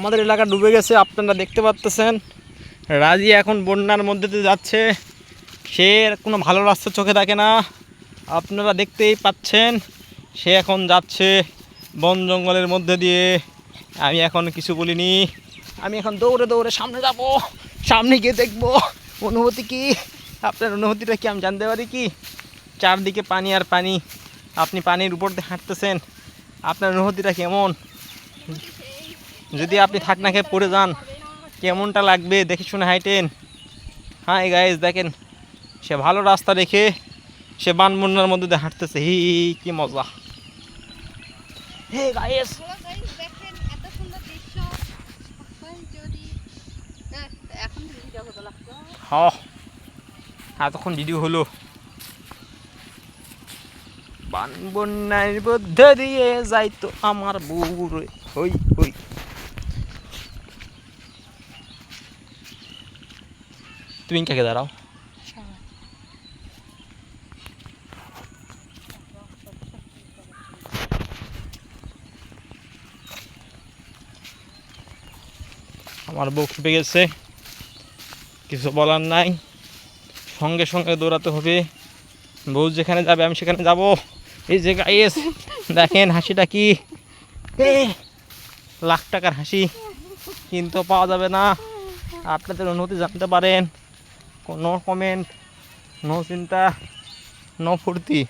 আমাদের এলাকা ডুবে গেছে, আপনারা দেখতে পাচ্ছেন। রাজি এখন বন্যার মধ্যে দিয়ে যাচ্ছে, সে কোনো ভালো রাস্তা চোখে দেখে না, আপনারা দেখতেই পাচ্ছেন। সে এখন যাচ্ছে বন জঙ্গলের মধ্যে দিয়ে। আমি এখন কিছু বলিনি, আমি এখন দৌড়ে দৌড়ে সামনে যাব, সামনে গিয়ে দেখব অনুভূতি কি। আপনার অনুভূতিটা কি আমি জানতে পারি কি? চারদিকে পানি আর পানি, আপনি পানির উপর দিয়ে হাঁটতেছেন, আপনার অনুভূতিটা কেমন? যদি আপনি থাক না খেয়ে পড়ে যান কেমনটা লাগবে? দেখে শুনে হাঁটেন। হ্যাঁ গাইজ দেখেন, সে ভালো রাস্তা রেখে সে বানবন্যার মধ্যে দিয়ে হাঁটতেছে। হি কি মজা। হে গাইজ দেখেন এত সুন্দর দৃশ্য। যদি এখন ভিডিও করতে লাগতো। হ্যাঁ এতক্ষণ ভিডিও হলো। বানবন্যার মধ্যে দিয়ে যাইতো আমার বউ রে, হই হই। তুমি কাকে দাঁড়াও। আমার বউ খেপে গেছে, কিছু বলার নাই, সঙ্গে সঙ্গে দৌড়াতে হবে। বউ যেখানে যাবে আমি সেখানে যাব। এই যে গাইস দেখেন হাসিটা কি, লাখ টাকার হাসি, কিন্তু পাওয়া যাবে না। আপনাদের অনুভূতি জানতে পারেন। নো কমেন্ট, নো চিন্তা, নো ফুর্তি।